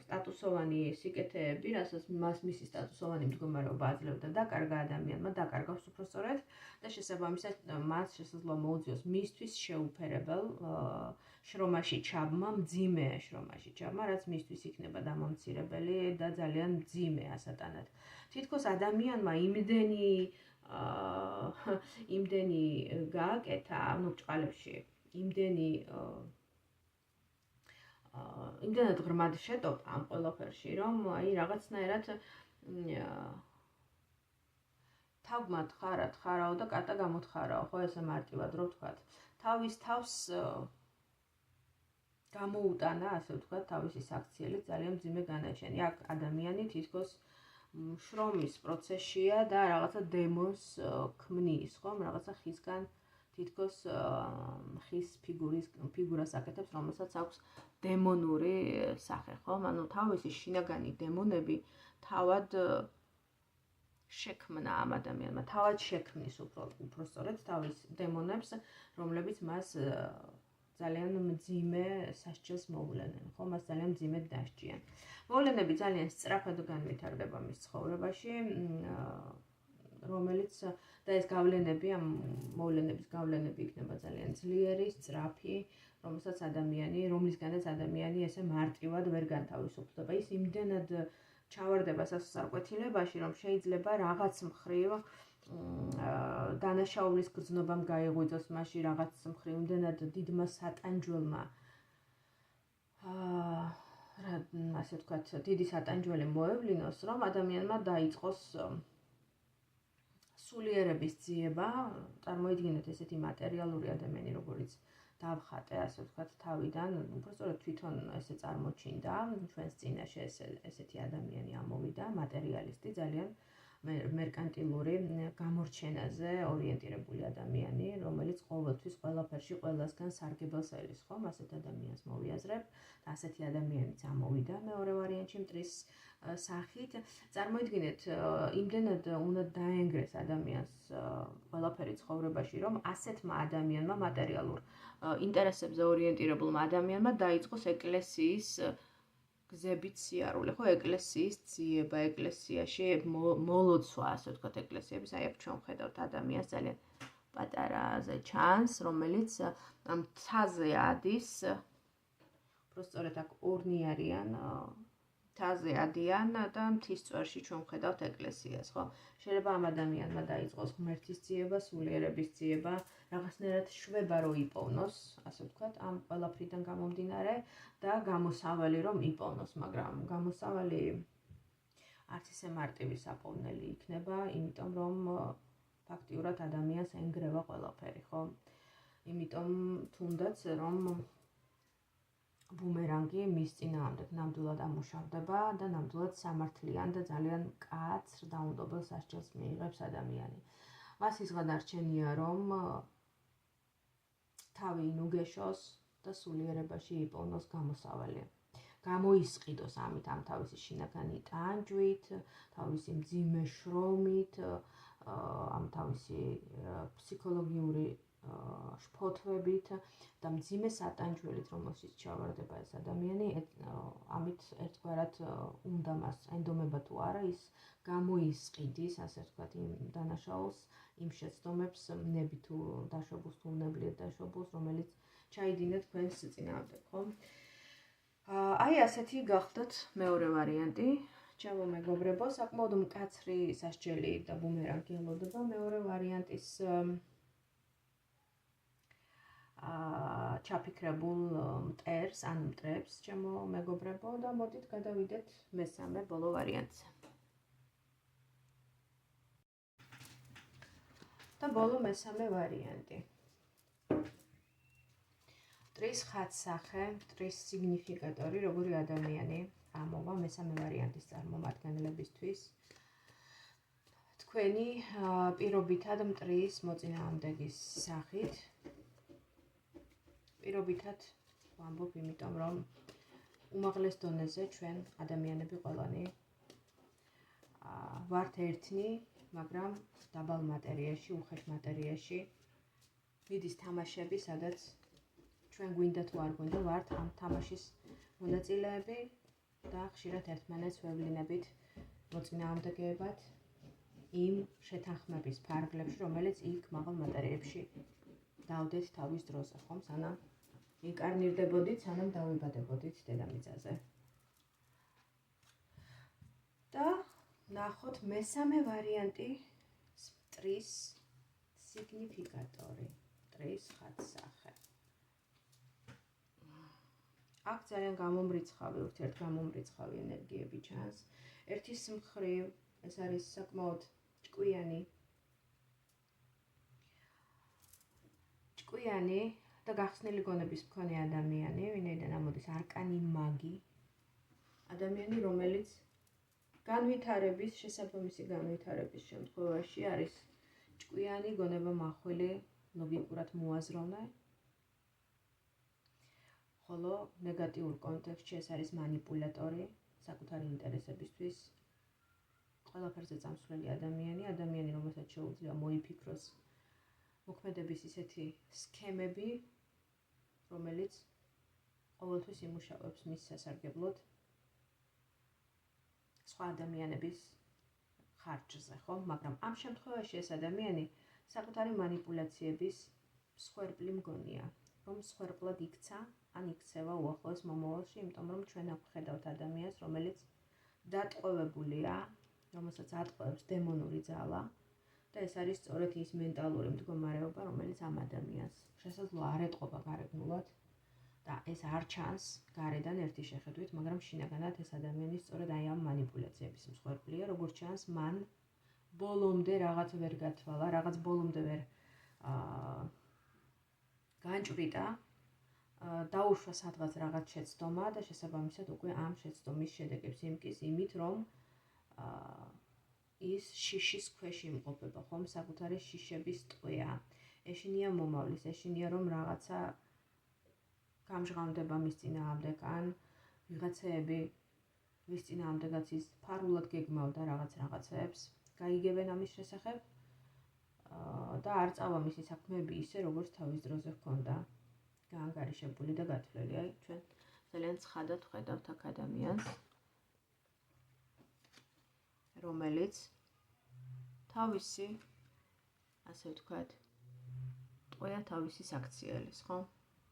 სტატუსოვანი სიკეთეები, რასაც მისი სტატუსოვანი მდგომარეობა აძლევდა დაკარგა ადამიანმა, დაკარგავს უпростоრად და შესაბამისად მას შესაძლოა მოუწიოს მისთვის შეუფერებელ შრომაში ჩაბმა, მძიმე შრომაში ჩაბმა, რაც მისთვის იქნება დამამცირებელი და ძალიან მძიმე ასატანად. თითქოს ადამიანმა იმდენი გააკეთა, ანუ ბრჭყალებში იმდენად ღრმად შეტოპა ამ ყველაფერში, რომ აი რაღაცნაირად თავმად ხარაო და კატა გამოთხარაო, ხო ესე მარტივად რო ვთქვათ. თავის თავს გამოუტანა, ასე ვთქვათ, თავისი საქციელი ძალიან მძიმე განაჩენი. აქ ადამიანი თითქოს შრომის პროცესშია და რაღაცა დემონს ქმნის, ხომ? რაღაცა ხისგან თითქოს ხის ფიგურას აკეთებს, რომელსაც აქვს დემონური სახე, ხომ? ანუ თავისი შინაგანი დემონები თავად შექმნა ამ ადამიანმა, თავად შექმნის უпростоრად თავის დემონებს, რომლებიც მას ძალიან მძიმე სასჯელს მოვლენენ, ხო? მას ძალიან მძიმედ დასჯიან. მოვლენები ძალიან სწრაფად განვითარდება მის ცხოვრებაში, რომელიც და ეს გავლენები, ამ მოვლენების გავლენები იქნება ძალიან ძლიერი, სწრაფი, რომლისგანაც ადამიანი ესე მარტივად ვერ განთავისუფლდება. ის იმდენად ჩავარდება სასარკვეთილებაში, რომ შეიძლება რაღაც მხრივ დანაშაულის გრძნობამ გაიღვიძოს მასში, რაღაც მხრივ იმდენად დიდმა სატანჯველმა ასე ვთქვათ, დიდი სატანჯველი მოევლინოს, რომ ადამიანმა დაიწყოს სულიერების ძიება, წარმოიდგინეთ ესეთი მატერიალური ადამიანი, როგორც დავხატე, ასე ვთქვათ, თავიდან, უბრალოდ თვითონ ესე წარმოჩინდა, ჩვენს წინაშე ესეთი ადამიანი ამოვიდა, მატერიალისტი, ძალიან მერკანტილური გამორჩენაზე ორიენტირებული ადამიანი, რომელიც ყოველთვის ყველაფერში ყველასგან სარგებელს ელის, ხომ? ასეთ ადამიანს მოვიაზრებ და ასეთი ადამიანიც ამოვიდა მეორე ვარიანტში მტრის სახით. წარმოიდგინეთ, იმდენად უნდა დაენგრეს ადამიანს ყველაფერი ცხოვრებაში, რომ ასეთმა ადამიანმა მატერიალურ ინტერესებზე ორიენტირებულმა ადამიანმა დაიწყოს ეკლესიის გზებით სიარული, ხო, ეკლესიის ძიება, ეკლესიაში მოლოცვა, ასე ვთქვათ, ეკლესიების, აი აქ ჩვენ ვხედავთ ადამიანს ძალიან პატარაზე ჩანს, რომელიც ამ მთაზე ადის, უბრალოდ აქ ორნი არიან, მთაზე ადიან და მთის წვერში ჩვენ ვხედავთ ეკლესიას, ხო? შეიძლება ამ ადამიანმა დაიწყოს ღმერთის ძიება, სულიერების ძიება, რაღაცნაირად შვება რო იპოვნოს, ასე ვთქვათ, ამ ყველაფრიდან გამომდინარე და გამოსავალი რომ იპოვნოს, მაგრამ გამოსავალი არც ისე მარტივი საპოვნელი იქნება, იმიტომ რომ ფაქტიურად ადამიანს ენგრევა ყველაფერი, ხო? იმიტომ თუნდაც რომ ბუმერანგი მის წინააღმდეგ ნამდვილად ამუშავდება და ნამდვილად სამართლიან და ძალიან მკაცრ დაუნდობელ სასჯელს მიიღებს ადამიანი. მას ის გადარჩენია, რომ თავი ინუგეშოს და სულიერებაში იპოვნოს გამოსავალი. გამოისყიდოს ამით ამ თავისი შინაგანი ტანჯვით, თავისი მძიმე შრომით, ამ თავისი ფსიქოლოგიური შფოთვებით და მძიმე სატანჯველით, რომელშიც ჩავარდება ეს ადამიანი, ამით ერთგვარად უნდა მას ენდომება თუ არა, ის გამოისყიდის, ასე ვთქვათ, იმ დანაშაულს, იმ შეცდომებს, ნები თუ დაშვებულს, თუ უნებლიეთ დაშვებულს, რომელიც ჩაიდინა თქვენს წინააღმდეგ, ხო? აი ასეთი გახდათ მეორე ვარიანტი. ჩემო მეგობრებო, საკმაოდ მკაცრი სასჯელი და ბუმერანგი ელოდება მეორე ვარიანტის ჩაფიქრებულ მტერს ან მტრებს, ჩემო მეგობრებო, და მოდით გადავიდეთ მესამე ბოლო ვარიანტზე. და ბოლო მესამე ვარიანტი. მტრის ხატსახე, მტრის სიგნიფიკატორი, როგორი ადამიანი ამოვა მესამე ვარიანტის წარმომადგენლებისთვის. თქვენი პირობითად მტრის მოწინააღმდეგის სახით. პირობითად ვამბობ, იმიტომ რომ უმაღლეს დონეზე ჩვენ ადამიანები ყველანი ვართ ერთნი, მაგრამ დაბალ მატერიაში, უხეშ მატერიაში მიდის თამაშები, სადაც ჩვენ გვინდა თუ არ გვინდა ვართ ამ თამაშის მონაწილეები და ხშირად ერთმანეთს ვევლინებით მოწინააღმდეგეებად იმ შეთანხმების ფარგლებში, რომელიც იქ მაღალ მატერიებში დავდეთ თავის დროზე, ხომ, სანამ ინკარნირდებოდით, სანამ დავიბადებოდით დედამიწაზე. და ნახოთ მესამე ვარიანტი, მტრის სიგნიფიკატორი, მტრის ხატსახე. აქ ძალიან გამომრიცხავი, ურთიერთგამომრიცხავი ენერგიები ჩანს. ერთის მხრივ ეს არის საკმაოდ ჭკვიანი და გახსნილი გონების მქონე ადამიანი, ვინაიდან ამოდის არკანი მაგი. ადამიანი, რომელიც განვითარების, შესაბამისი განვითარების შემთხვევაში არის ჭკვიანი, გონება მახვილი, ლოგიკურად მოაზროვნე. ხოლო ნეგატიურ კონტექსტში ეს არის манипуляტორი, საკუთარი ინტერესებისთვის ყველაფერზე წამსვლელი ადამიანი, რომელსაც შეუძლია მოიფიქროს მოქმედების ისეთი სქემები, რომელიც ყოველთვის იმუშავებს მის სასარგებლოდ სხვა ადამიანების ხარჯზე, ხო? მაგრამ ამ შემთხვევაში ეს ადამიანი საკუთარი манипуляციების მსხვერპლი მგონია, რომ მსხვერპლად იქცა, ან იქცევა უახლოეს მომავალში, იმიტომ რომ ჩვენ აქ ვხედავთ ადამიანს, რომელიც დატყვევებულია, რომელსაც ატყვევებს დემონური ძალა და ეს არის სწორედ ის მენტალური მდგომარეობა, რომელიც ამ ადამიანს შესაძლოა არ ეტყობა გარეგნულად და ეს არ ჩანს გარედან ერთი შეხედვით, მაგრამ შინაგანად ეს ადამიანი სწორედ აი ამ манипуляციების მსხვერპლია, როგორც ჩანს, მან ბოლომდე რაღაც ვერ გათვალა, რაღაც ბოლომდე ვერ განჭვრიტა, დაუშვა სადღაც რაღაც შეცდომა და შესაბამისად უკვე ამ შეცდომის შედეგებს იმკის იმით, რომ ის შიშის ქვეშ იმყოფება, ხომ, საკუთარი შიშების ტყვია. ეშინია მომავლის, ეშინია რომ რაღაცა გამჟღავნდება მის წინააღმდეგ, ან ვიღაცეები ვის წინააღმდეგაც ის ფარულად გეგმავდა რაღაცებს, გაიგებენ ამის შესახებ და არ წავა მისი საქმეები ისე, როგორც თავის დროზე ჰქონდა გაანგარიშებული და გათვლილი. აი, ჩვენ ძალიან ცხადად ვხედავთ აქ ადამიანს, რომელიც თავისი, ასე ვთქვათ, ტყვია თავისი საქციელის, ხო?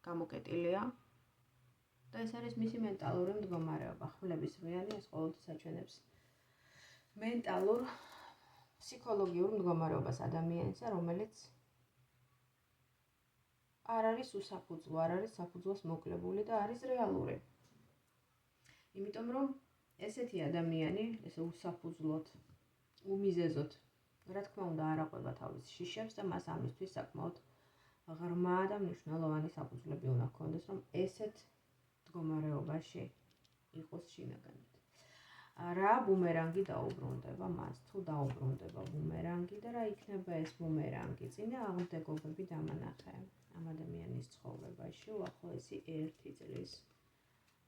გამოკეტილია და ეს არის მისი მენტალური მდგომარეობა. ხმლებისმიანი ეს ყოველთვის აჩვენებს მენტალურ, ფსიქოლოგიურ მდგომარეობას ადამიანისა, რომელიც არ არის უსაფუძვლო, არ არის საფუძვლოს მოკლებული და არის რეალური. იმიტომ რომ ესეთი ადამიანი, ესე უსაფუძვლოდ, უმიზეზოდ, რა თქმა უნდა, არ აყვება თავის შიშებს და მას ამისთვის საკმაოდ ღრმა და მნიშვნელოვანი საფუძვლები უნდა ჰქონდეს, რომ ესეთ მდგომარეობაში იყოს შინაგანად. რა ბუმერანგი დაუბრუნდება მას, თუ დაუბრუნდება ბუმერანგი და რა იქნება ეს ბუმერანგი? წინააღმდეგობები დამანახე ამ ადამიანის ცხოვრებაში უახლოესი 1 წლის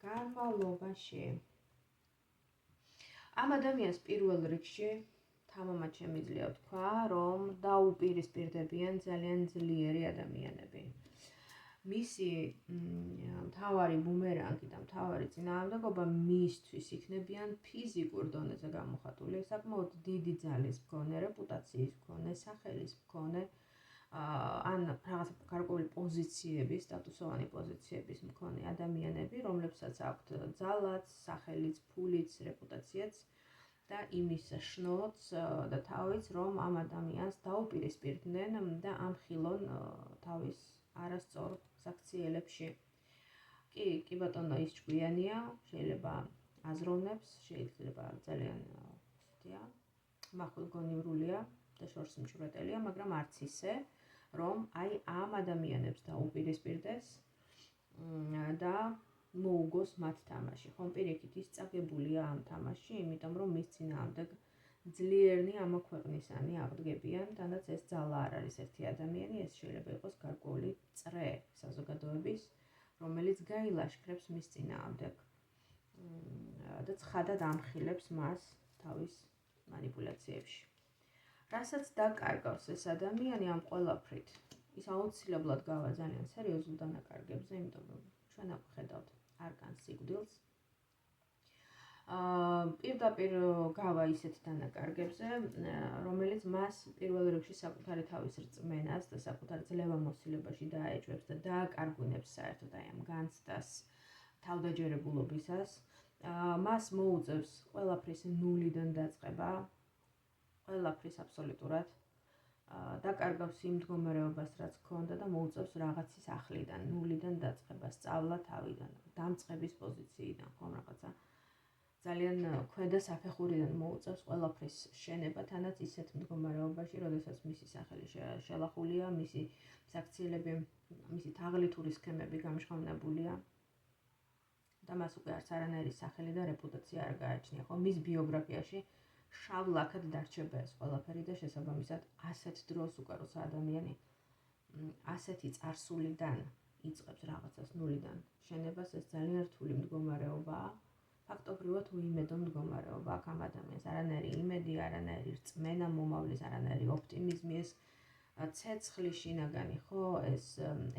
განმავლობაში. ამ ადამიანს პირველ რიგში თამამად შემიძლია ვთქვა, რომ დაუპირისპირდებიან ძალიან ძლიერი ადამიანები. მისი მთავარი ბუმერანგი და მთავარი წინააღმდეგობა მისთვის იქნებიან ფიზიკურ დონეზე გამოხატული, საკმაოდ დიდი ძალის მქონე, რეპუტაციის მქონე, სახელის მქონე, ან რაღაცა გარკვეული პოზიციების, სტატუსოვანი პოზიციების მქონე ადამიანები, რომლებსაც აქვთ ძალაც, სახელიც, ფულიც, რეპუტაციაც და იმის შნოც და თავიც, რომ ამ ადამიანს დაუპირისპირდნენ და ამხილონ თავის არასწორ საქციელებში. კი ბატონო, ის ჭკვიანია, შეიძლება აზროვნებს, შეიძლება ძალიან მახვილგონივრულია და შორს მჭვრეტელია, მაგრამ არც ისე, რომ აი ამ ადამიანებს დაუპირისპირდეს და მოუგოს მათ თამაში. ხომ პირიქით ის წაგებულია ამ თამაში, იმიტომ რომ მის წინააღმდეგ ძლიერნი ამაქვეყნისანი აღდგებიან, თანაც ეს ძალა არ არის ერთი ადამიანი, ეს შეიძლება იყოს გარკვეული წრე საზოგადოების, რომელიც გაილაშქრებს მის წინააღმდეგ და ცხადად ამხილებს მას თავის манипуляციებში. რასაც დაკარგავს ეს ადამიანი ამ ყველაფრით, ის აუცილებლად გავა ძალიან სერიოზულ დანაკარგებზე, იმიტომ რომ ჩვენ აქ ხედავთ არკანს სიკვდილს. პირდაპირ გავა ისეთ დანაკარგებზე, რომელიც მას პირველ რიგში საკუთარი თავის რწმენას და საკუთარ ძლევამოსილებაში დაეჭვებს და დააკარგვინებს საერთოდ აი ამ განცდას თავდაჯერებულობისას. მას მოუწევს ყველაფრის ნულიდან დაწყება, ყველაფრის აბსოლუტურად დაკარგავს იმ მდგომარეობას, რაც ჰქონდა და მოუწევს რაღაცის ახლიდან, ნულიდან დაწყება, სწავლა თავიდან, დამწყების პოზიციიდან, ხომ რაღაცა ძალიან ქვედა საფეხურიდან მოუწევს ყველაფრის შენება, თანაც ისეთ მდგომარეობაში, როდესაც მისი სახელი შელახულია, მისი საქციელები, მისი თაღლითური სქემები გამჟღავნებულია და მას უკვე არც არანაირი სახელი და რეპუტაცია არ გააჩნია. ხო, მის ბიოგრაფიაში შავ ლაქად დარჩება ეს ყველაფერი და შესაბამისად ასეთ დროს უკვე როცა ადამიანი ასეთი წარსულიდან იწყებს რაღაცას ნულიდან შენებას, ეს ძალიან რთული მდგომარეობაა. ფაქტობრივად უიმედო მდგომარეობა აქ ამ ადამიანს. არანაირი იმედი, არანაირი რწმენა მომავლის, არანაირი ოპტიმიზმი, ეს ცეცხლი შინაგანი, ხო, ეს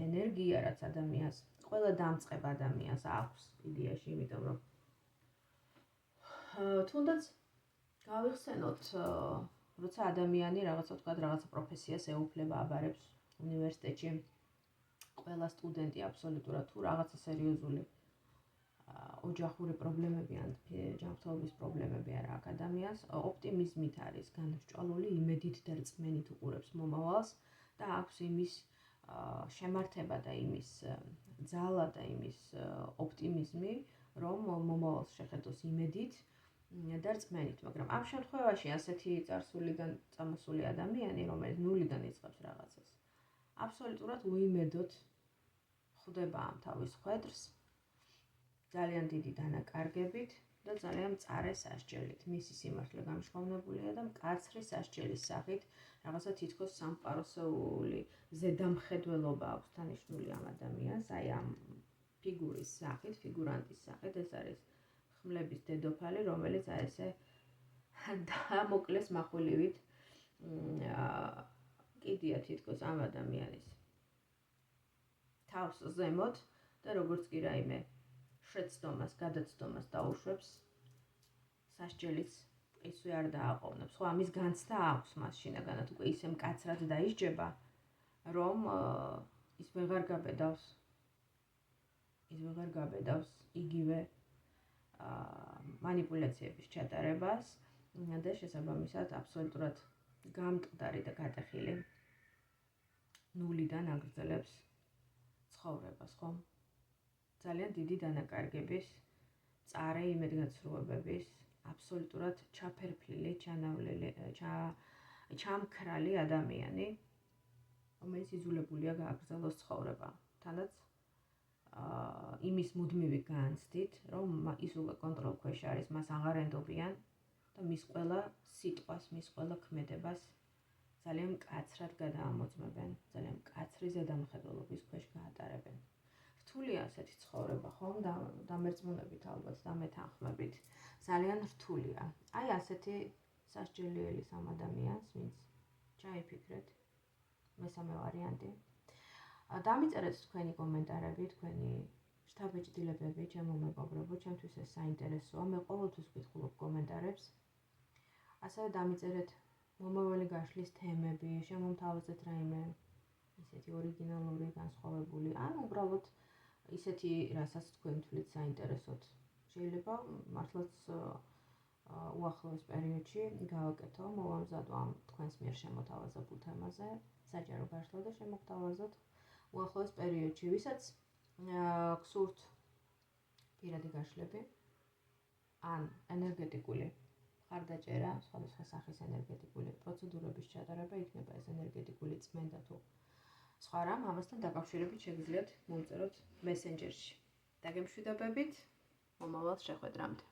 ენერგია, რაც ადამიანს, ყველა დამწყებ ადამიანს აქვს იდეაში, იმიტომ რომ თუნდაც გავიხსენოთ, როცა ადამიანი რაღაცა თქვა, რაღაცა პროფესიას ეუფლება, აბარებს უნივერსიტეტში, ყველა სტუდენტი აბსოლუტურად თუ რაღაცა სერიოზული ოჯახური პრობლემები ან ჯანმრთელობის პრობლემები არა აქვს ადამიანს, ოპტიმიზმით არის განსჭვალული, იმედით და რწმენით უყურებს მომავალს და აქვს იმის შემართება და იმის ძალა და იმის ოპტიმიზმი, რომ მომავალს შეხედოს იმედით და რწმენით, მაგრამ ამ შემთხვევაში ასეთი წარსულიდან წამოსული ადამიანი, რომელიც ნულიდან იწყებს რაღაცას, აბსოლუტურად უიმედოდ ხვდება ამ თავის ხვედრს, ძალიან დიდი დანაკარგებით და ძალიან მწარე სასჯელით. მისი სიმართლე გამჟღავნებულია და მკაცრი სასჯელის სახით რაღაცა თითქოს სამყაროსეული ზედამხედველობა აქვს დანიშნული ამ ადამიანს, აი ამ ფიგურის სახით, ფიგურანტის სახით. ეს არის ხმლების დედოფალი, რომელიც აი ესე დამოკლეს מחვილივით კიდია თითქოს ამ ადამიანის თავს ზემოთ და როგორც კი რაიმე შეცდომას, გადაცდომას დაუშვებს, სასჯელიც ისე არ დააყოვნებს. ხო, ამის განცდა აქვს მას შინაგანად უკვე ისე მკაცრად დაისჯება, რომ ის ვეღარ გაბედავს იგივე манипуляციების ჩატარებას და შესაბამისად აბსოლუტურად გამტყდარი და გატეხილი ნულიდან აგრძელებს ცხოვრებას, ხო? ძალიან დიდი დანაკარგების, მწარე იმედგაცრუებების, აბსოლუტურად ჩაფერფლილი, ჩამქრალი ადამიანი, რომელიც იძულებულია გააგრძელოს ცხოვრება. თანაც იმის მუდმივი განცდით, რომ ის უკვე კონტროლ ქვეშ არის, მას აღარ ენდობიან და მის ყველა სიტყვას, მის ყველა ქმედებას ძალიან მკაცრად გადაამოწმებენ, ძალიან მკაცრი ზედამხედველობის ქვეშ გაატარებენ. რთულია ასეთი ცხოვრება, ხომ? დამერწმუნებით ალბათ და მეთანხმებით. ძალიან რთულია. აი ასეთი სასჯელიელი სამ ადამიანს, ვინც ჩაიფიქრეთ. მესამე ვარიანტი. დამიწერეთ თქვენი კომენტარები, თქვენი შთაბეჭდილებები, ჩემო მეგობრებო, ჩემთვის ეს საინტერესოა. მე ყოველთვის ვკითხულობ კომენტარებს. ასევე დამიწერეთ მომავალი გაშლის თემები, შემომთავაზეთ რაიმე ისეთი ორიგინალური, განსხვავებული, ან უბრალოდ ისეთი, რასაც თქვენ თვლით საინტერესოდ. შეიძლება მართლაც უახლოეს პერიოდში გავაკეთო, მოვამზადო ამ თქვენს მიერ შემოთავაზებულ თემაზე, საჯარო გაშლა და შემოგთავაზოთ უახლოეს პერიოდში, ვისაც გსურთ პირადი გაშლები, ან ენერგეტიკული ხარდაჭერა, სხვადასხვა სახის ენერგეტიკული პროცედურების ჩატარება, იქნება ეს ენერგეტიკული წმენდა თუ სხვა რამ, ამასთან დაკავშირებით შეგიძლიათ მოუწეროთ მესენჯერში. დაგემშვიდობებით, მომავალ შეხვედრამდე.